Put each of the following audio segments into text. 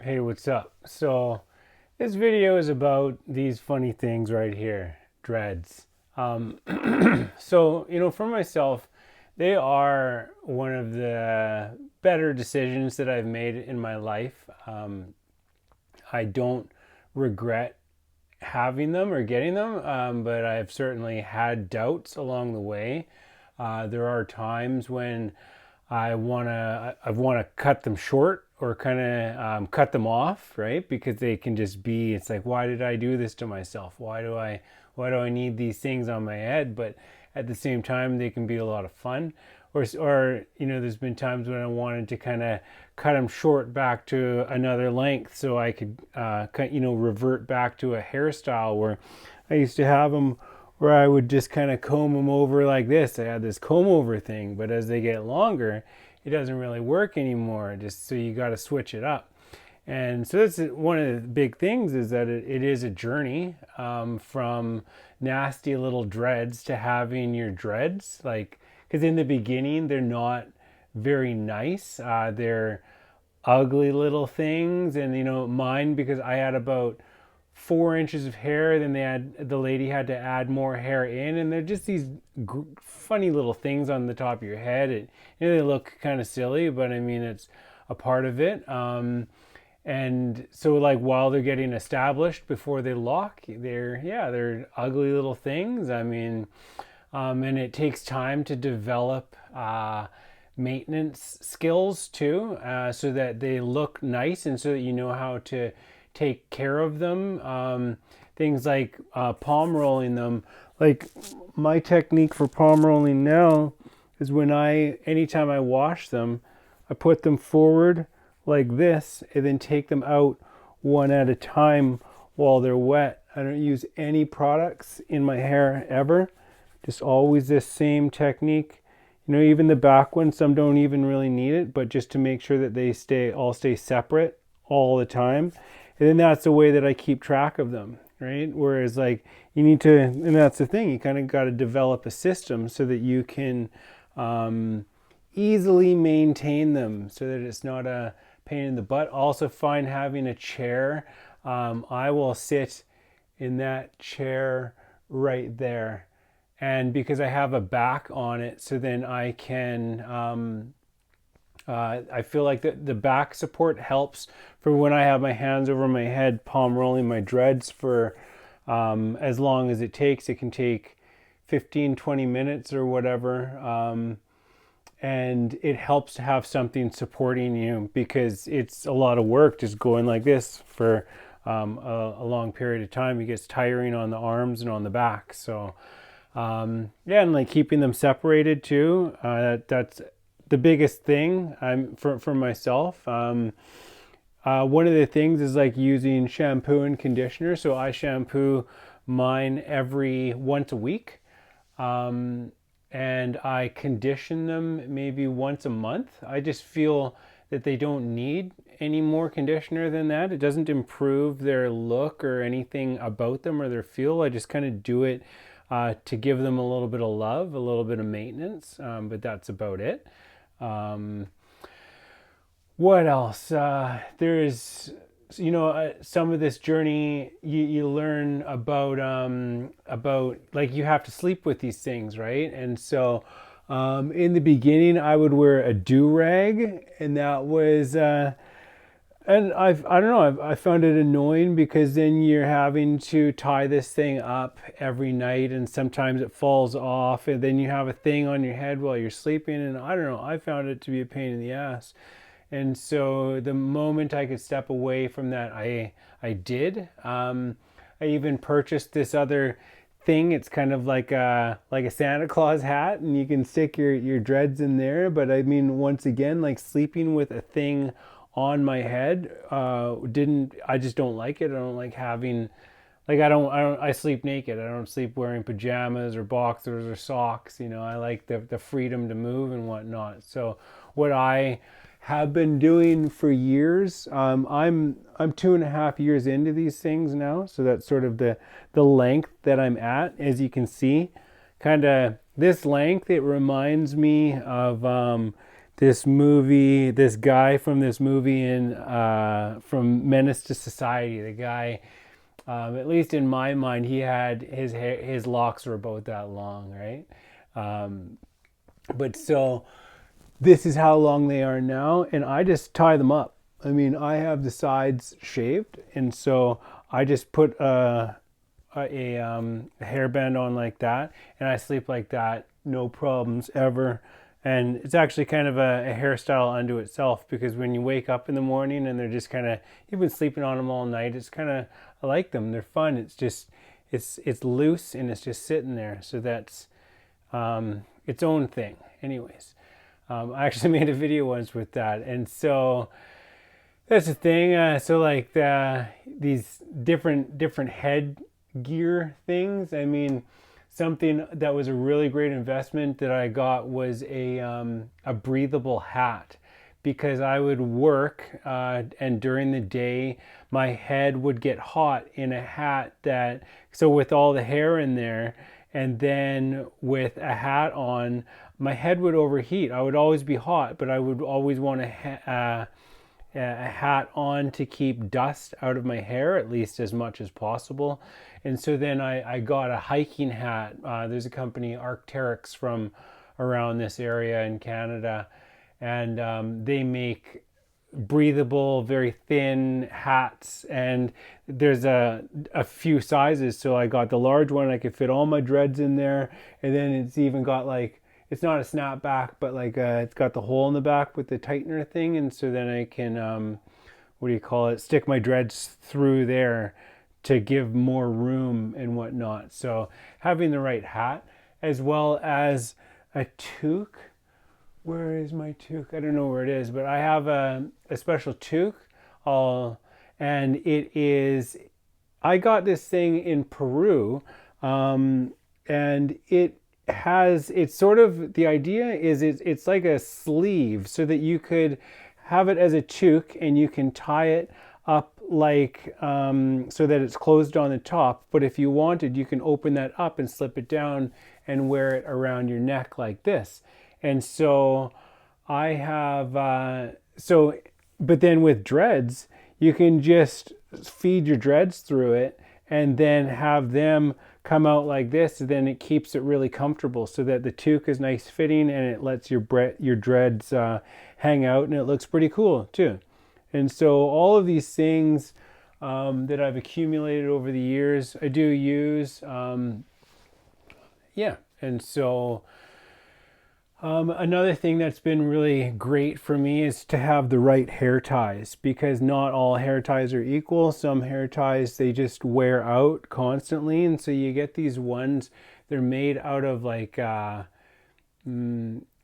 Hey, what's up? So, this video is about these funny things right here, dreads. Um, for myself, they are one of the better decisions that I've made in my life. I don't regret having them or getting them, but I've certainly had doubts along the way. There are times when I wanna cut them short or kind of cut them off, right? Because they can just be. It's like, why did I do this to myself? Why do I need these things on my head? But at the same time, they can be a lot of fun. Or there's been times when I wanted to kind of cut them short back to another length so I could revert back to a hairstyle where I used to have them where I would just kind of comb them over like this. I had this comb over thing, but as they get longer, it doesn't really work anymore. Just so you got to switch it up. And so that's one of the big things, is that it is a journey from nasty little dreads to having your dreads. Like, because in the beginning, they're not very nice. They're ugly little things. And, mine, because I had about 4 inches of hair, then the lady had to add more hair in, and they're just these funny little things on the top of your head. They look kind of silly, but I mean, it's a part of it. And so, like, while they're getting established before they lock, they're ugly little things. I mean, and it takes time to develop maintenance skills too, so that they look nice and so that you know how to take care of them. Things like palm rolling them. Like, my technique for palm rolling now is anytime I wash them, I put them forward like this and then take them out one at a time while they're wet. I don't use any products in my hair ever. Just always this same technique. Even the back ones, some don't even really need it, but just to make sure that they stay separate all the time. And then that's the way that I keep track of them, right? Whereas, like, you need to, and that's the thing, you kind of got to develop a system so that you can easily maintain them so that it's not a pain in the butt. Also, find having a chair. I will sit in that chair right there. And because I have a back on it, so then I can I feel like the back support helps for when I have my hands over my head, palm rolling my dreads for as long as it takes. It can take 15-20 minutes or whatever. And it helps to have something supporting you, because it's a lot of work just going like this for a long period of time. It gets tiring on the arms and on the back. So, and like keeping them separated too. That's the biggest thing for myself. One of the things is like using shampoo and conditioner. So I shampoo mine every once a week, and I condition them maybe once a month. I just feel that they don't need any more conditioner than that. It doesn't improve their look or anything about them or their feel. I just kind of do it to give them a little bit of love, a little bit of maintenance, but that's about it. What else? There's, some of this journey you learn about, like, you have to sleep with these things, right? And so in the beginning, I would wear a do-rag, and that was and I don't know, I found it annoying, because then you're having to tie this thing up every night, and sometimes it falls off, and then you have a thing on your head while you're sleeping, and I don't know, I found it to be a pain in the ass. And so the moment I could step away from that, I did. I even purchased this other thing. It's kind of like a Santa Claus hat, and you can stick your dreads in there. But I mean, once again, like, sleeping with a thing on my head, I just don't like it. I don't like having, like, I sleep naked. I don't sleep wearing pajamas or boxers or socks. I like the freedom to move and whatnot. So what I have been doing for years, I'm 2.5 years into these things now. So that's sort of the length that I'm at. As you can see, kind of this length, it reminds me of this movie, this guy from this movie in from Menace to Society. The guy, at least in my mind, he had his hair, his locks were about that long, right? Um, but so this is how long they are now, and I just tie them up. I mean, I have the sides shaved, and so I just put a hairband on like that, and I sleep like that, no problems ever. And it's actually kind of a hairstyle unto itself, because when you wake up in the morning and they're just kind of, you've been sleeping on them all night, it's kind of, I like them. They're fun. It's just, it's loose and it's just sitting there. So that's its own thing. Anyways, I actually made a video once with that, and so that's the thing. So like these different head gear things. I mean, something that was a really great investment that I got was a breathable hat, because I would work and during the day my head would get hot in a hat that, so with all the hair in there, and then with a hat on, my head would overheat. I would always be hot, but I would always want a hat on to keep dust out of my hair, at least as much as possible. And so then I got a hiking hat. There's a company, Arc'teryx, from around this area in Canada, and they make breathable, very thin hats, and there's a few sizes. So I got the large one, I could fit all my dreads in there, and then it's even got like, it's not a snapback, but like it's got the hole in the back with the tightener thing, and so then I can what do you call it, stick my dreads through there to give more room and whatnot. So having the right hat, as well as a toque. Where is my toque? I don't know where it is, but I have a special toque. And it is, I got this thing in Peru, and it's sort of, the idea is it's like a sleeve, so that you could have it as a toque and you can tie it up like so that it's closed on the top. But if you wanted, you can open that up and slip it down and wear it around your neck like this. And so I have but then with dreads, you can just feed your dreads through it and then have them come out like this. And then it keeps it really comfortable, so that the toque is nice fitting and it lets your dreads hang out, and it looks pretty cool too. And so all of these things that I've accumulated over the years, I do use. Yeah. And so another thing that's been really great for me is to have the right hair ties, because not all hair ties are equal. Some hair ties, they just wear out constantly. And so you get these ones, they're made out of like,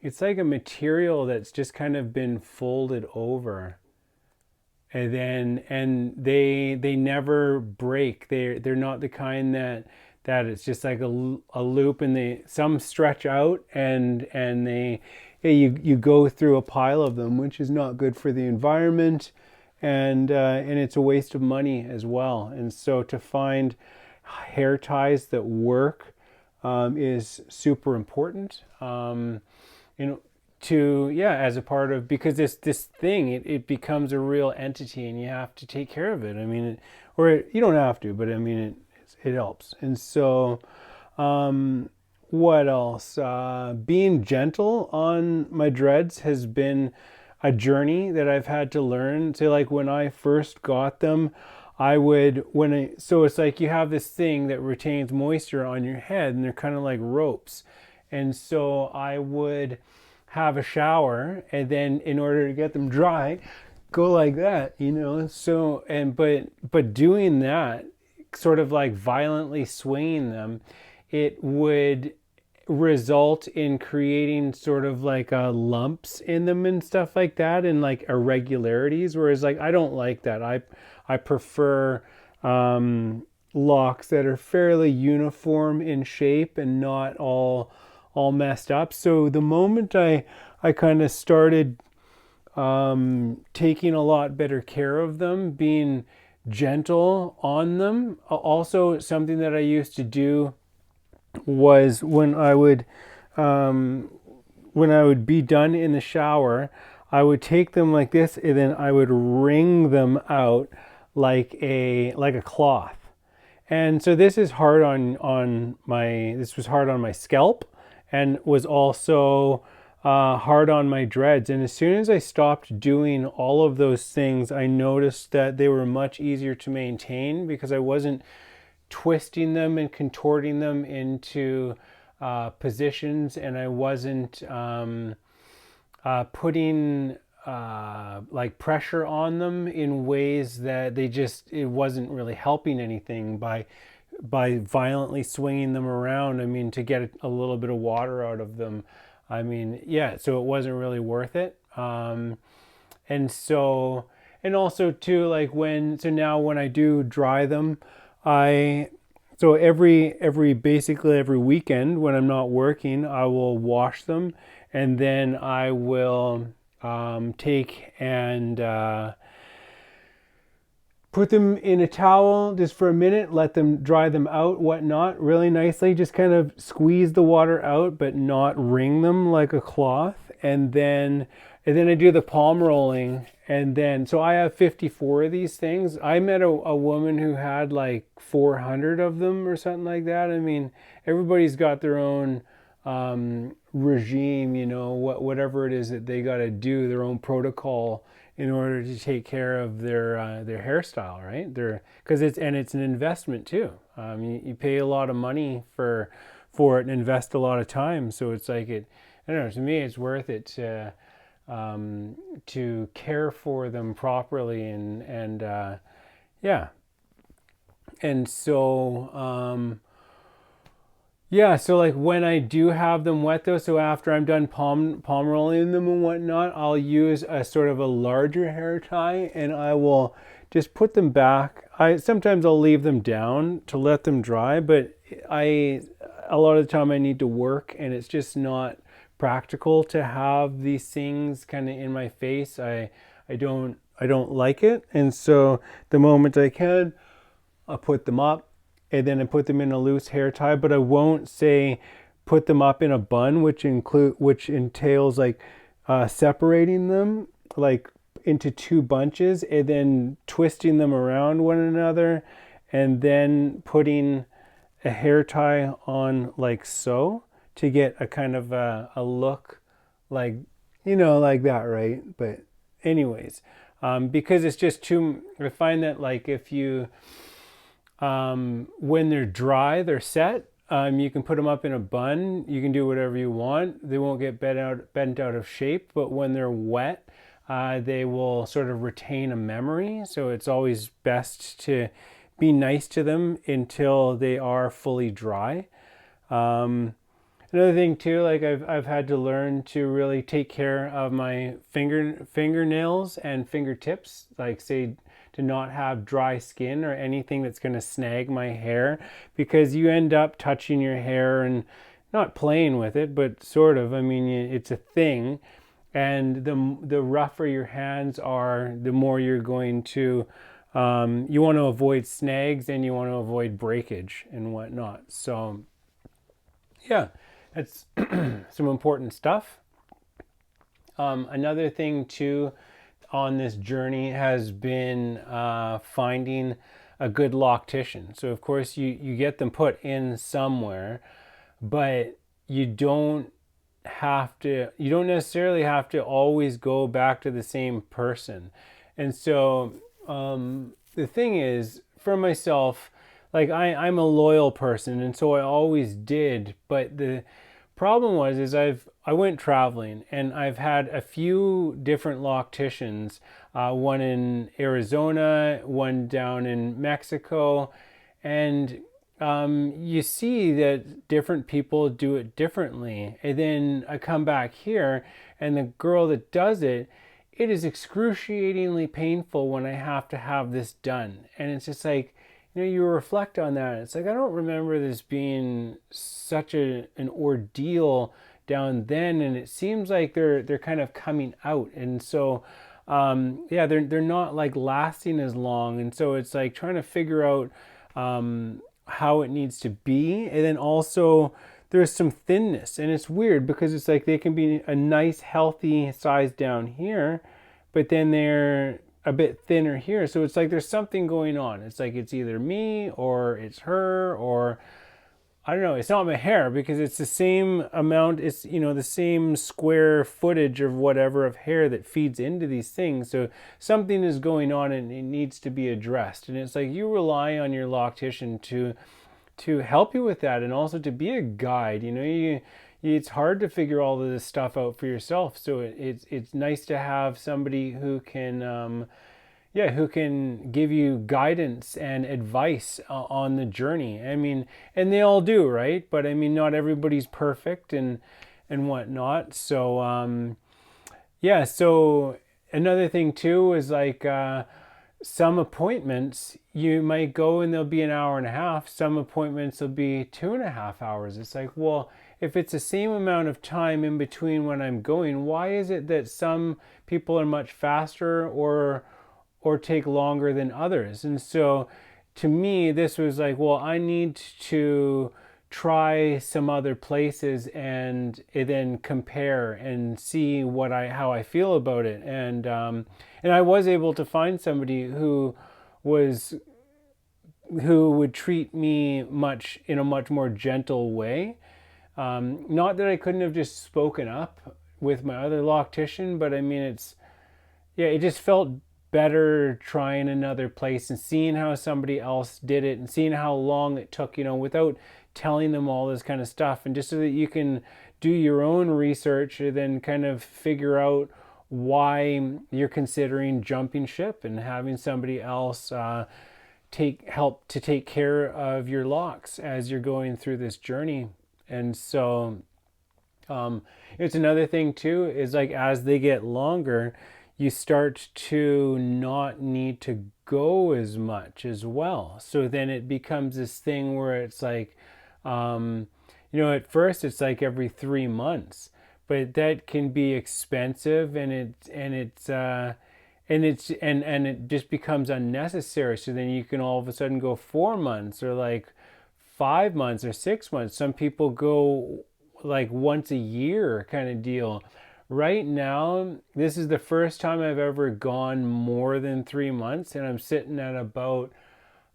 it's like a material that's just kind of been folded over. And they never break. They're not the kind that it's just like a loop, and some stretch out, and you go through a pile of them, which is not good for the environment, and it's a waste of money as well. And so to find hair ties that work is super important. As a part of, because this thing, it becomes a real entity, and you have to take care of it. I mean, you don't have to, but I mean, it helps. And so what else? Being gentle on my dreads has been a journey that I've had to learn. So like when I first got them, so it's like you have this thing that retains moisture on your head, and they're kind of like ropes. And so I would have a shower, and then in order to get them dry, go like that, so, but doing that, sort of like violently swinging them, it would result in creating sort of like lumps in them and stuff like that, and like irregularities, whereas like I don't like that. I prefer locks that are fairly uniform in shape and not all messed up. So the moment I kind of started taking a lot better care of them, being gentle on them. Also, something that I used to do was when I would when I would be done in the shower, I would take them like this, and then I would wring them out like a cloth. And so this is hard on my this was hard on my scalp, and was also hard on my dreads. And as soon as I stopped doing all of those things, I noticed that they were much easier to maintain because I wasn't twisting them and contorting them into positions, and I wasn't putting like pressure on them in ways that it wasn't really helping anything by violently swinging them around. I mean, to get a little bit of water out of them. I mean, yeah, so it wasn't really worth it. And so, and also too, like so now when I do dry them, so basically every weekend when I'm not working, I will wash them, and then I will take and put them in a towel just for a minute, let them dry them out, whatnot, really nicely. Just kind of squeeze the water out, but not wring them like a cloth. And then I do the palm rolling. And then, so I have 54 of these things. I met a woman who had like 400 of them or something like that. I mean, everybody's got their own regime, whatever it is that they got to do, their own protocol in order to take care of their hairstyle, right? Because it's an investment too. You pay a lot of money for it and invest a lot of time. So it's like I don't know. To me, it's worth it to care for them properly and yeah. And so yeah, so like when I do have them wet though, so after I'm done palm rolling them and whatnot, I'll use a sort of a larger hair tie, and I will just put them back. Sometimes I'll leave them down to let them dry, but a lot of the time I need to work, and it's just not practical to have these things kind of in my face. I don't like it, and so the moment I can, I'll put them up. And then I put them in a loose hair tie, but I won't say put them up in a bun, which entails like separating them like into two bunches and then twisting them around one another, and then putting a hair tie on like so to get a kind of a look like like that, right? But anyways, because it's just too. I find that like if you when they're dry, they're set. You can put them up in a bun. You can do whatever you want. They won't get bent out of shape. But when they're wet, they will sort of retain a memory. So it's always best to be nice to them until they are fully dry. Another thing too, like I've had to learn to really take care of my fingernails and fingertips. Like say, to not have dry skin or anything that's going to snag my hair, because you end up touching your hair and not playing with it, but sort of. I mean, it's a thing, and the rougher your hands are, the more you're going to you want to avoid snags and you want to avoid breakage and whatnot. So yeah, that's some important stuff. Another thing too on this journey has been finding a good loctician. So of course you get them put in somewhere, but you don't necessarily have to always go back to the same person. And so the thing is, for myself, like I'm a loyal person, and so I always did, but the problem is I went traveling, and I've had a few different locticians, one in Arizona, one down in Mexico, and you see that different people do it differently. And then I come back here, and the girl that does it, it is excruciatingly painful when I have to have this done. And it's just like, you reflect on that. It's like, I don't remember this being such an ordeal down then, and it seems like they're kind of coming out, and so yeah, they're not like lasting as long, and so it's like trying to figure out how it needs to be. And then also there's some thinness, and it's weird because it's like they can be a nice healthy size down here, but then they're a bit thinner here. So it's like there's something going on. It's like it's either me or it's her, or I don't know. It's not my hair because it's the same amount. It's, the same square footage of whatever of hair that feeds into these things. So something is going on and it needs to be addressed. And it's like you rely on your loctician to help you with that, and also to be a guide. It's hard to figure all of this stuff out for yourself. So it's nice to have somebody who can who can give you guidance and advice on the journey. I mean, and they all do, right? But I mean, not everybody's perfect and whatnot. So so another thing too is like some appointments you might go and they'll be an hour and a half. Some appointments will be 2.5 hours. It's like, well, if it's the same amount of time in between when I'm going, why is it that some people are much faster or take longer than others? And so to me, this was like, well, I need to try some other places and then compare and see how I feel about it. And I was able to find somebody who would treat me in a much more gentle way. Not that I couldn't have just spoken up with my other loctician, but I mean, it just felt better trying another place and seeing how somebody else did it and seeing how long it took, without telling them all this kind of stuff, and just so that you can do your own research and then kind of figure out why you're considering jumping ship and having somebody else help to take care of your locks as you're going through this journey. And so it's another thing too, is like as they get longer, you start to not need to go as much as well. So then it becomes this thing where it's like, at first it's like every 3 months, but that can be expensive, and it just becomes unnecessary. So then you can all of a sudden go 4 months, or like 5 months, or 6 months. Some people go like once a year kind of deal. Right now, this is the first time I've ever gone more than 3 months, and I'm sitting at about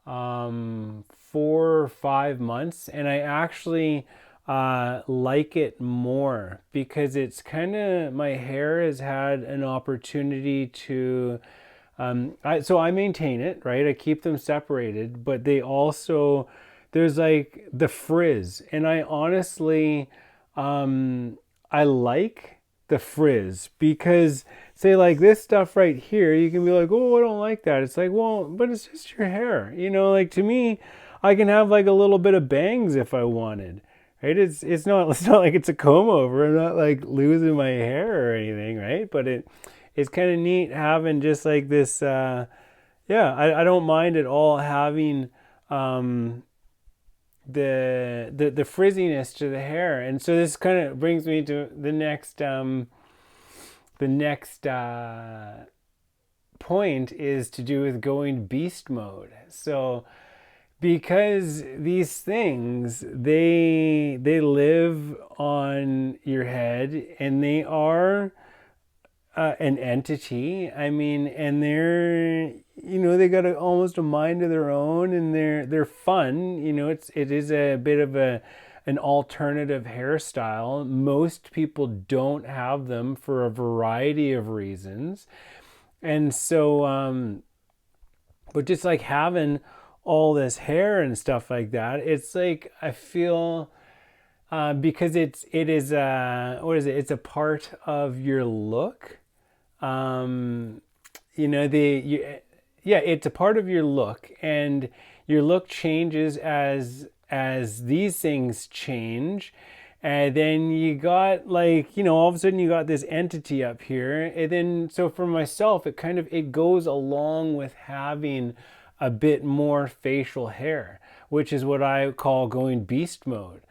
4 or 5 months, and I actually like it more because it's kind of, my hair has had an opportunity to so I maintain it, right? I keep them separated, but they also, there's like the frizz, and I honestly I like the frizz, because say like this stuff right here, you can be like, oh, I don't like that. It's like, well, but it's just your hair, like to me, I can have like a little bit of bangs if I wanted, right? It's not like it's a comb over. I'm not like losing my hair or anything, right? But it's kind of neat having just like this I don't mind at all having the frizziness to the hair. And so this kind of brings me to the next point, is to do with going beast mode. So because these things, they live on your head, and they are an entity. I mean, and they're, they got almost a mind of their own, and they're fun. It is a bit of an alternative hairstyle. Most people don't have them for a variety of reasons, and so but just like having all this hair and stuff like that, it's like I feel. Because it is what is it? It's a part of your look. It's a part of your look, and your look changes as these things change. And then you got like, all of a sudden you got this entity up here. And then, so for myself, it goes along with having a bit more facial hair, which is what I call going beast mode.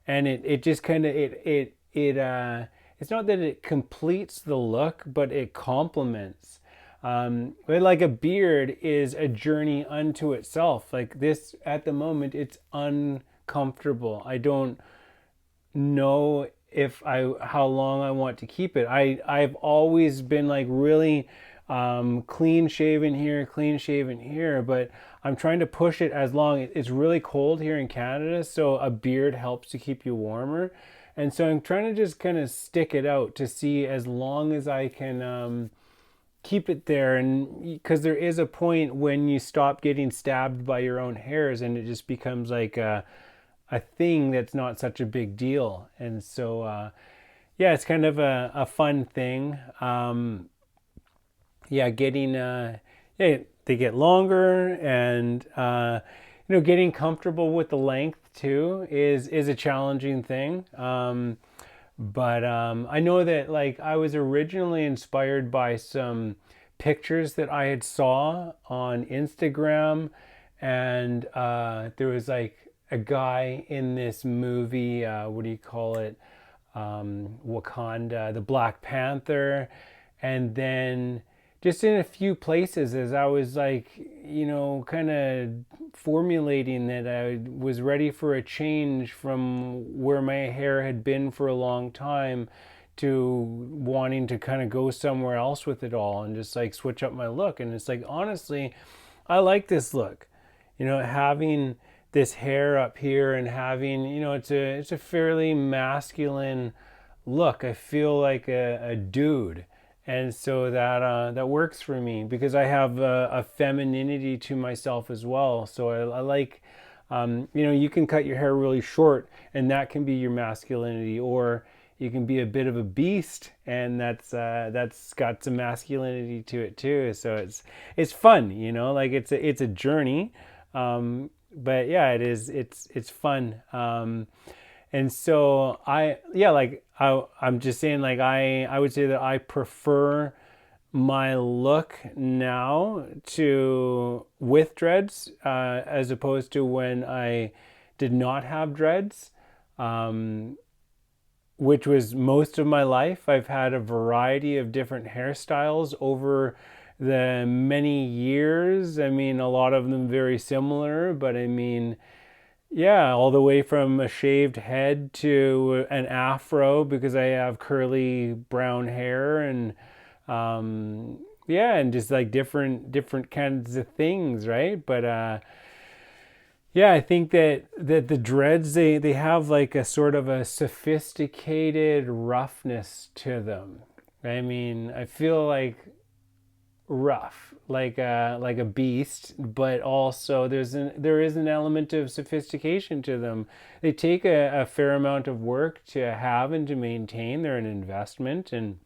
And it just kind of, it's not that it completes the look, but it complements. Like a beard is a journey unto itself. Like this, at the moment, it's uncomfortable. I don't know if I how long I want to keep it. I've always been like really clean shaven here, clean shaven here, but I'm trying to push it as long. It's really cold here in Canada, so a beard helps to keep you warmer. And so I'm trying to just kind of stick it out to see as long as I can keep it there. And because there is a point when you stop getting stabbed by your own hairs and it just becomes like a thing that's not such a big deal. And so, yeah, it's kind of a fun thing. Yeah, getting, yeah, they get longer and, getting comfortable with the length too is a challenging thing. But I know that like I was originally inspired by some pictures that I had saw on Instagram, and there was like a guy in this movie. What do you call it? Wakanda, the Black Panther, and then just in a few places as I was like, kind of formulating that I was ready for a change from where my hair had been for a long time to wanting to kind of go somewhere else with it all and just like switch up my look. And it's like, honestly, I like this look, having this hair up here and having, it's a fairly masculine look. I feel like a dude, and so that works for me because I have a femininity to myself as well. So I like, you can cut your hair really short, and that can be your masculinity, or you can be a bit of a beast, and that's got some masculinity to it too. So it's fun, like it's a journey, but yeah, it is. It's fun. And so I'm just saying, like I would say that I prefer my look now to with dreads as opposed to when I did not have dreads, which was most of my life. I've had a variety of different hairstyles over the many years. I mean, a lot of them very similar, but I mean, yeah, all the way from a shaved head to an afro because I have curly brown hair, and yeah, and just like different kinds of things, right? But yeah, I think that the dreads, they have like a sort of a sophisticated roughness to them. I mean, I feel rough, like a beast, but also there is an element of sophistication to them. They take a fair amount of work to have and to maintain. They're an investment, and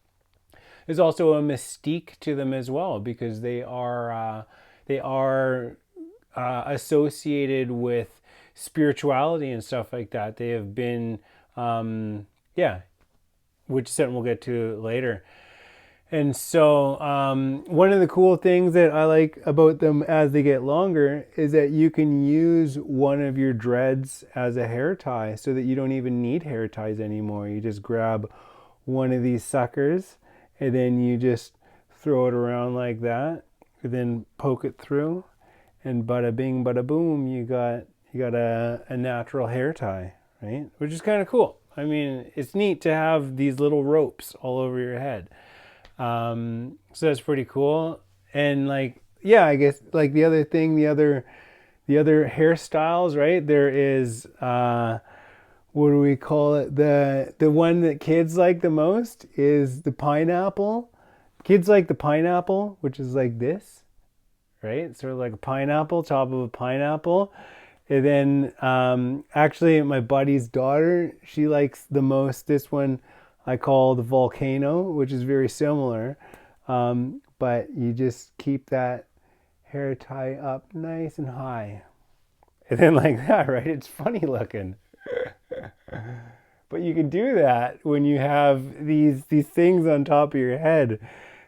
there's also a mystique to them as well because they are associated with spirituality and stuff like that. They have been, yeah, which is something we'll get to later. And so, one of the cool things that I like about them as they get longer is that you can use one of your dreads as a hair tie so that you don't even need hair ties anymore. You just grab one of these suckers and then you just throw it around like that, and then poke it through, and bada bing, bada boom, you got a natural hair tie, right? Which is kind of cool. I mean, it's neat to have these little ropes all over your head. So that's pretty cool. And like, yeah, I guess like the other thing, the other hairstyles, right? There is, what do we call it? The one that kids like the most is the pineapple. Kids like the pineapple, which is like this, right? Sort of like a pineapple, top of a pineapple. And then actually my buddy's daughter, she likes the most this one I call the volcano, which is very similar. But you just keep that hair tie up nice and high. And then like that, right? It's funny looking. But you can do that when you have these things on top of your head.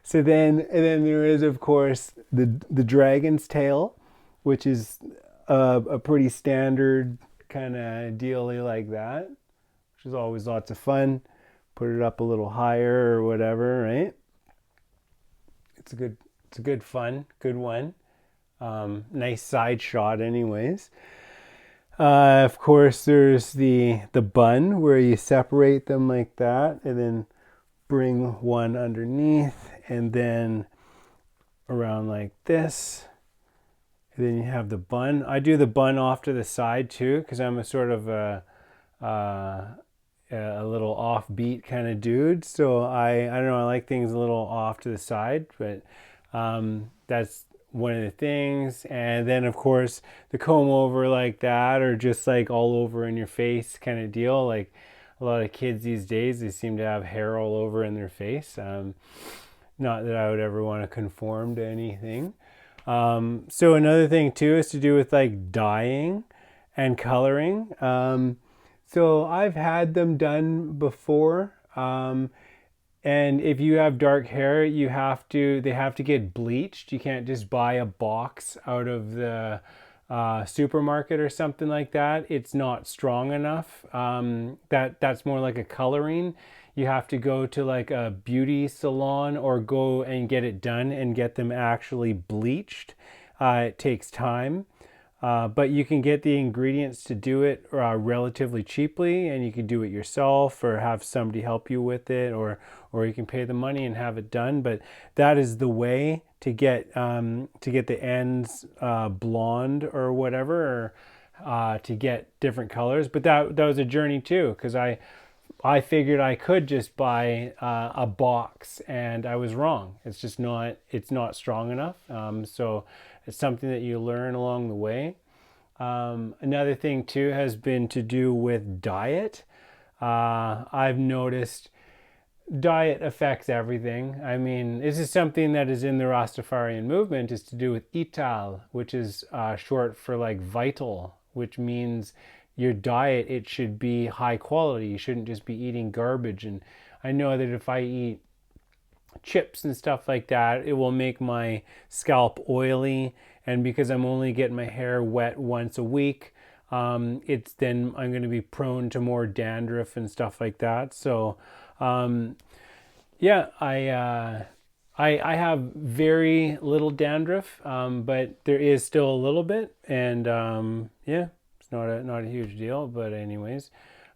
So then, and then there is, of course, the dragon's tail, which is a pretty standard kind of dealy like that, which is always lots of fun. Put it up a little higher or whatever, right? It's a good fun, good one. Nice side shot, anyways. Of course, there's the bun where you separate them like that, and then bring one underneath, and then around like this. And then you have the bun. I do the bun off to the side too, because I'm a sort of a little offbeat kind of dude. So I don't know. I like things a little off to the side, but that's one of the things. And then of course the comb over like that, or just like all over in your face kind of deal. Like a lot of kids these days, they seem to have hair all over in their face. Not that I would ever want to conform to anything. So another thing too is to do with like dyeing and coloring. So I've had them done before. And if you have dark hair, they have to get bleached. You can't just buy a box out of the supermarket or something like that. It's not strong enough. That's more like a coloring. You have to go to like a beauty salon or go and get it done and get them actually bleached. It takes time. But you can get the ingredients to do it relatively cheaply, and you can do it yourself or have somebody help you with it, or you can pay the money and have it done. But that is the way to get the ends blonde or whatever, or to get different colors. But that was a journey too, because I figured I could just buy a box, and I was wrong. It's not strong enough. So it's something that you learn along the way. Another thing too has been to do with diet. I've noticed diet affects everything. I mean, this is something that is in the Rastafarian movement, is to do with ital, which is short for like vital, which means your diet, it should be high quality. You shouldn't just be eating garbage. And I know that if I eat chips and stuff like that, it will make my scalp oily. And because I'm only getting my hair wet once a week, it's then I'm going to be prone to more dandruff and stuff like that. So yeah, I have very little dandruff, but there is still a little bit, and yeah, it's not a huge deal. But anyways,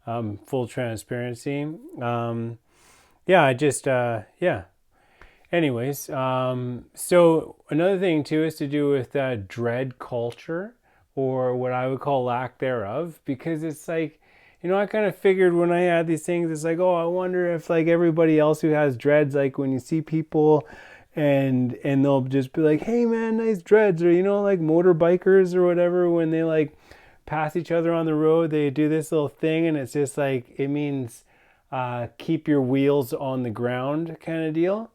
full transparency. Yeah, I just yeah. Anyways, so another thing too is to do with dread culture, or what I would call lack thereof, because it's like, I kind of figured when I had these things, it's like, oh, I wonder if like everybody else who has dreads, like when you see people and they'll just be like, hey man, nice dreads, or like motorbikers or whatever, when they like pass each other on the road, they do this little thing, and it's just like, it means keep your wheels on the ground kind of deal.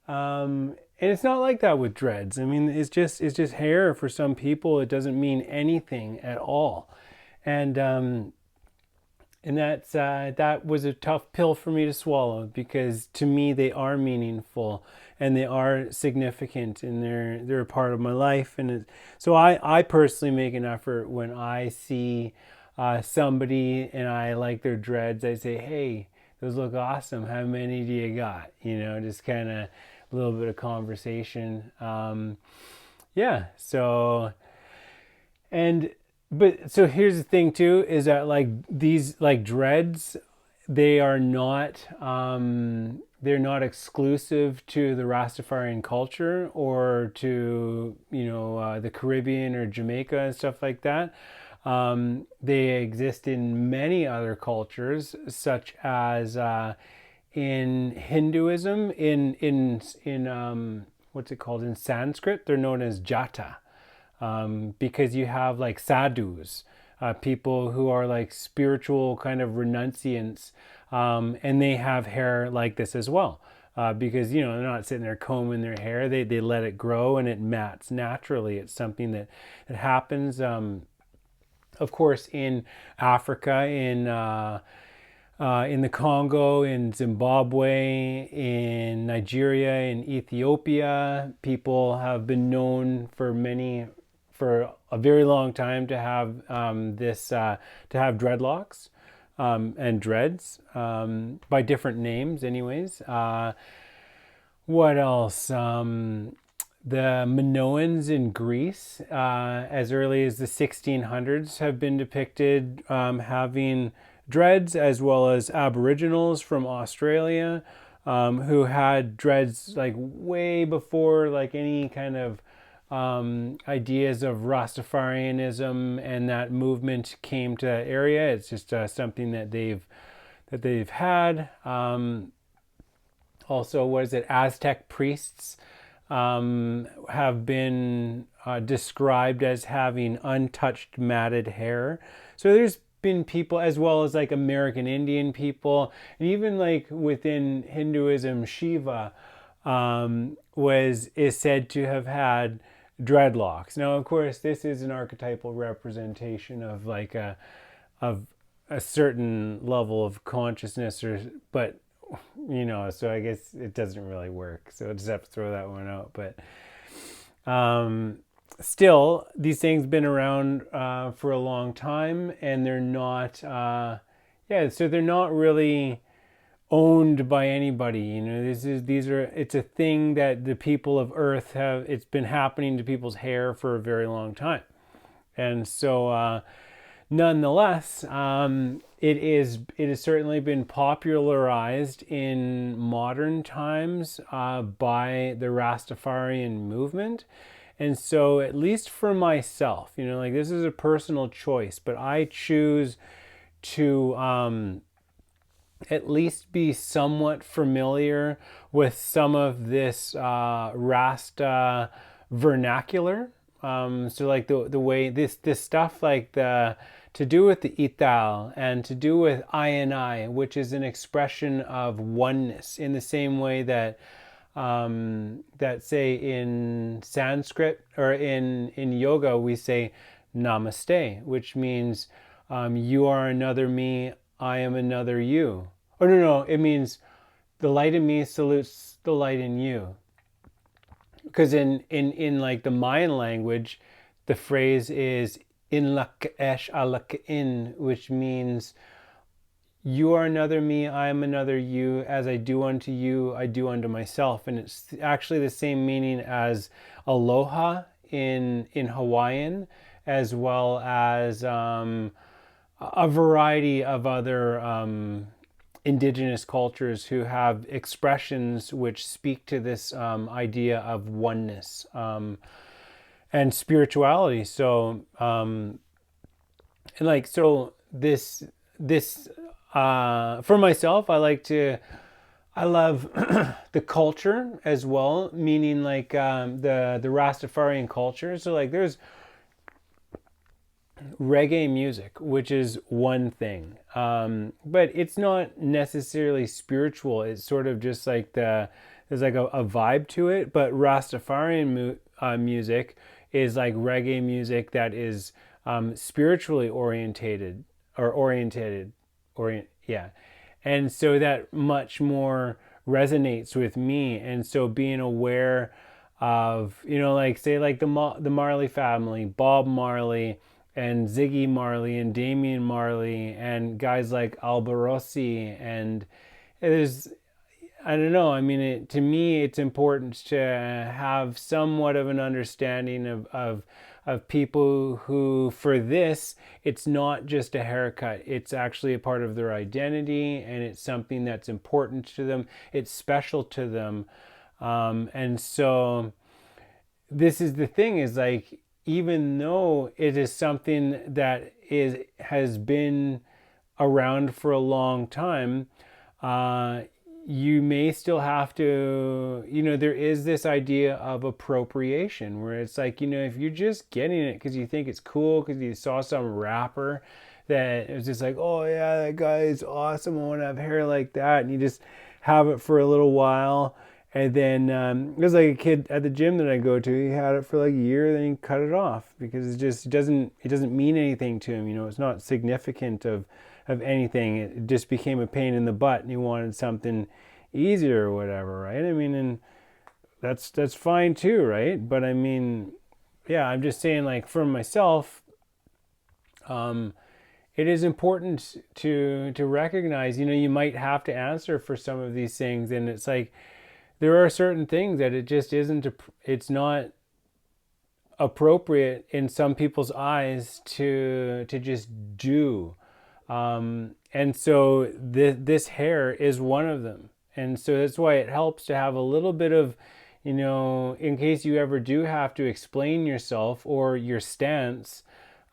And it's not like that with dreads. I mean, it's just hair for some people. It doesn't mean anything at all. And that was a tough pill for me to swallow, because to me they are meaningful and they are significant, and they're a part of my life. And so I personally make an effort when I see somebody and I like their dreads. I say, hey, those look awesome. How many do you got? Just kind of a little bit of conversation. Yeah. So, so here's the thing too, is that like these like dreads, they're not exclusive to the Rastafarian culture or to the Caribbean or Jamaica and stuff like that. They exist in many other cultures, such as in Hinduism, in what's it called, in Sanskrit, they're known as jata, because you have like sadhus, people who are like spiritual kind of renunciants, and they have hair like this as well. Because they're not sitting there combing their hair, they let it grow and it mats naturally. It's something that happens. Of course, in Africa, in the Congo, in Zimbabwe, in Nigeria, in Ethiopia, people have been known for a very long time to have to have dreadlocks and dreads, by different names, anyways. What else? The Minoans in Greece, as early as the 1600s, have been depicted having dreads, as well as Aboriginals from Australia who had dreads like way before like any kind of ideas of Rastafarianism and that movement came to that area. It's just something that they've had. Also, what is it? Aztec priests have been described as having untouched matted hair. So there's been people, as well as like American Indian people, and even like within Hinduism, Shiva is said to have had dreadlocks. Now, of course, this is an archetypal representation of like of a certain level of consciousness, but so I guess it doesn't really work. So I just have to throw that one out. But still, these things been around for a long time, and they're not, so they're not really owned by anybody. It's a thing that the people of Earth have. It's been happening to people's hair for a very long time, and so. Nonetheless, it has certainly been popularized in modern times by the Rastafarian movement. And so, at least for myself, like this is a personal choice, but I choose to at least be somewhat familiar with some of this Rasta vernacular. So like the way this stuff like to do with the ital and to do with I and I, which is an expression of oneness, in the same way that that say in Sanskrit or in yoga we say namaste, which means you are another me, I am another you. Oh no, it means the light in me salutes the light in you. Because in like the Mayan language, the phrase is in lak-esh alak-in, which means you are another me, I am another you. As I do unto you, I do unto myself. And it's actually the same meaning as aloha in Hawaiian, as well as a variety of other indigenous cultures who have expressions which speak to this idea of oneness and spirituality. So, and like, so this for myself, I love the culture as well, meaning like the Rastafarian culture. So like, there's reggae music, which is one thing, but it's not necessarily spiritual. It's sort of just like there's like a vibe to it. But Rastafarian music is like reggae music that is spiritually orientated, yeah, and so that much more resonates with me. And so being aware of like say like the Marley family, Bob Marley and Ziggy Marley and Damian Marley and guys like Albarossi, and there's, I don't know, I mean, to me it's important to have somewhat of an understanding of people who, for this, it's not just a haircut, it's actually a part of their identity, and it's something that's important to them, it's special to them. And so this is the thing, is like, even though it is something that has been around for a long time, you may still have to, there is this idea of appropriation where it's like, if you're just getting it because you think it's cool, because you saw some rapper that it was just like, oh yeah, that guy is awesome, I want to have hair like that, and you just have it for a little while. And then there's like a kid at the gym that I go to. He had it for like a year, then he cut it off because it doesn't mean anything to him. It's not significant of anything. It just became a pain in the butt, and he wanted something easier or whatever, right? I mean, and that's fine too, right? But I mean, yeah, I'm just saying, like, for myself, it is important to recognize. You might have to answer for some of these things, and it's like, there are certain things that it just isn't, it's not appropriate in some people's eyes to just do. And so this hair is one of them. And so that's why it helps to have a little bit of, in case you ever do have to explain yourself or your stance,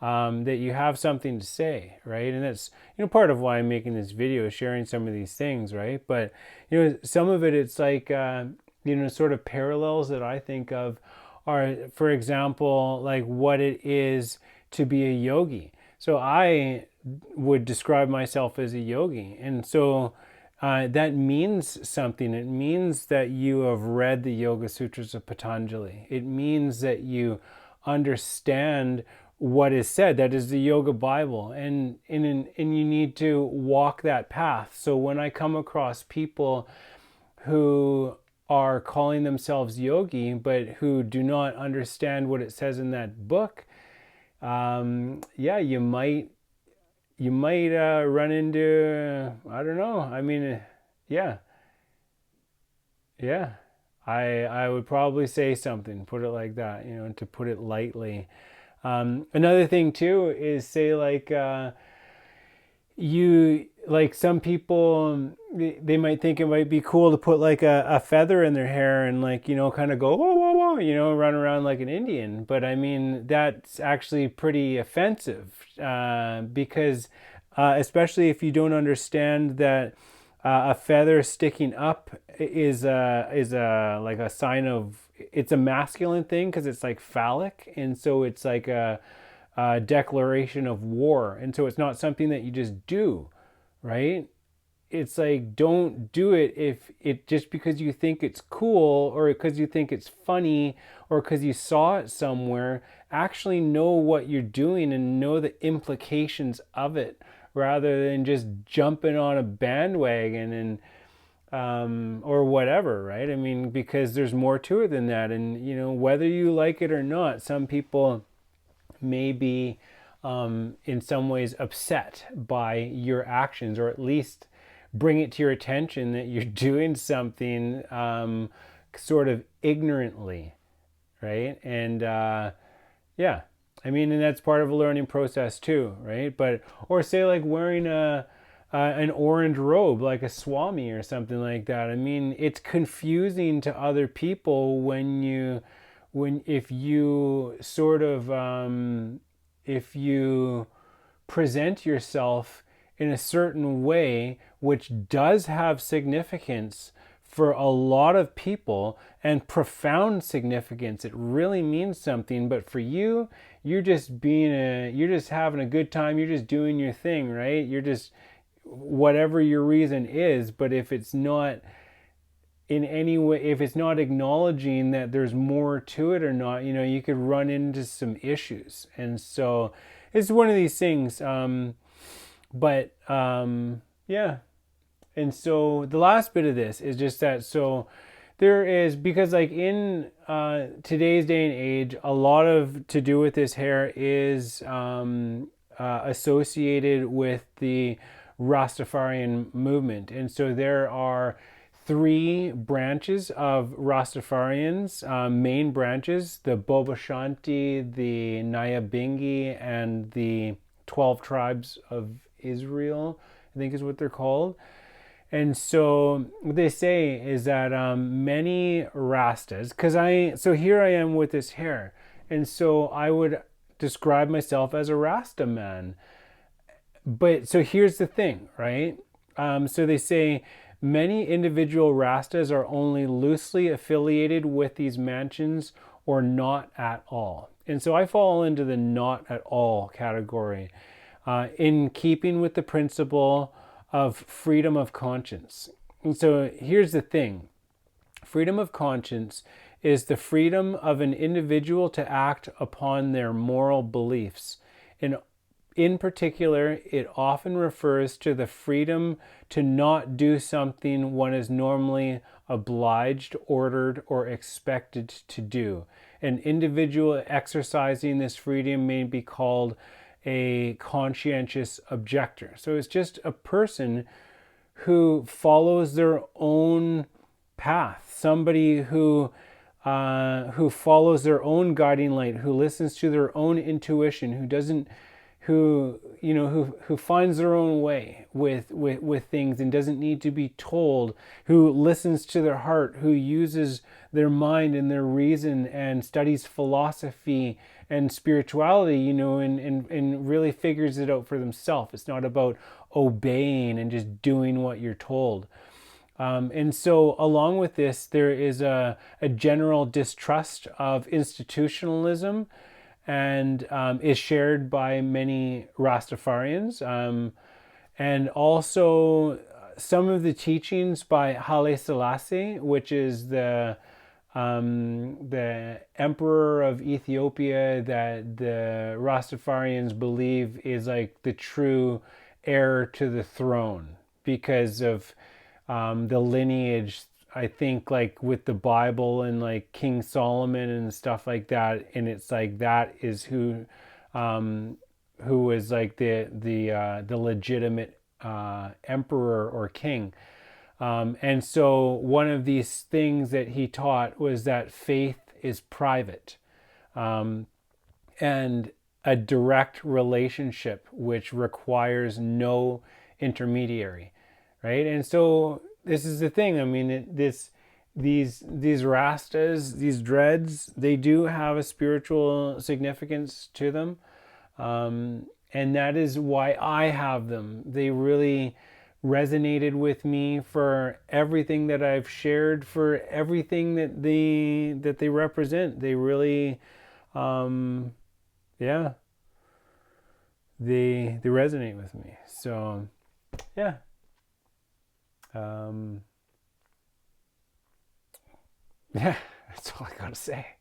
that you have something to say, right? And that's, part of why I'm making this video, sharing some of these things, right? But, some of it, it's like, sort of parallels that I think of are, for example, like what it is to be a yogi. So I would describe myself as a yogi. And so that means something. It means that you have read the Yoga Sutras of Patanjali. It means that you understand what is said. That is the Yoga Bible. And you need to walk that path. So when I come across people who are calling themselves yogi, but who do not understand what it says in that book, you might run into, I don't know. I mean, yeah. I would probably say something, put it like that, to put it lightly. Another thing too is say like, some people, they might think it might be cool to put like a feather in their hair and like, kind of go, whoa, whoa, whoa, run around like an Indian. But I mean, that's actually pretty offensive, because especially if you don't understand that a feather sticking up is like a sign of, it's a masculine thing because it's like phallic. And so it's like a declaration of war. And so it's not something that you just do, right? It's like, don't do it if it just because you think it's cool or because you think it's funny or because you saw it somewhere. Actually know what you're doing and know the implications of it rather than just jumping on a bandwagon and or whatever, right? I mean, because there's more to it than that. And whether you like it or not, some people may be in some ways upset by your actions, or at least bring it to your attention that you're doing something sort of ignorantly, right? And I mean, and that's part of a learning process too, right? But, or say like wearing an orange robe, like a swami or something like that. I mean, it's confusing to other people if you sort of, if you present yourself in a certain way, which does have significance for a lot of people and profound significance. It really means something, but for you, you're just having a good time. You're just doing your thing, right? You're just, whatever your reason is, but if it's not in any way, if it's not acknowledging that there's more to it or not, you could run into some issues. And so it's one of these things. Yeah. And so the last bit of this is just that, so there is, because like in today's day and age, a lot of to do with this hair is associated with the Rastafarian movement. And so there are 3 branches of Rastafarians, main branches: the Boba Shanti, the Nyabingi, and the 12 tribes of Israel, I think is what they're called. And so what they say is that many Rastas, so here I am with this hair, and so I would describe myself as a Rasta man. But so here's the thing, right? So they say many individual Rastas are only loosely affiliated with these mansions or not at all. And so I fall into the not at all category, in keeping with the principle of freedom of conscience. And so here's the thing. Freedom of conscience is the freedom of an individual to act upon their moral beliefs. In particular, it often refers to the freedom to not do something one is normally obliged, ordered, or expected to do. An individual exercising this freedom may be called a conscientious objector. So it's just a person who follows their own path, somebody who follows their own guiding light, who listens to their own intuition, who doesn't, who finds their own way with things and doesn't need to be told, who listens to their heart, who uses their mind and their reason and studies philosophy and spirituality, and really figures it out for themselves. It's not about obeying and just doing what you're told. And so along with this, there is a general distrust of institutionalism, and is shared by many Rastafarians. And also some of the teachings by Haile Selassie, which is the emperor of Ethiopia that the Rastafarians believe is like the true heir to the throne because of the lineage, I think, like with the Bible and like King Solomon and stuff like that, and it's like that is who is like the legitimate emperor or king. And so one of these things that he taught was that faith is private, and a direct relationship which requires no intermediary, right? And so this is the thing. I mean, these rastas, these dreads, they do have a spiritual significance to them, and that is why I have them. They really resonated with me for everything that I've shared, for everything that they represent. They really, yeah, they resonate with me. So, yeah. Yeah, that's all I gotta say.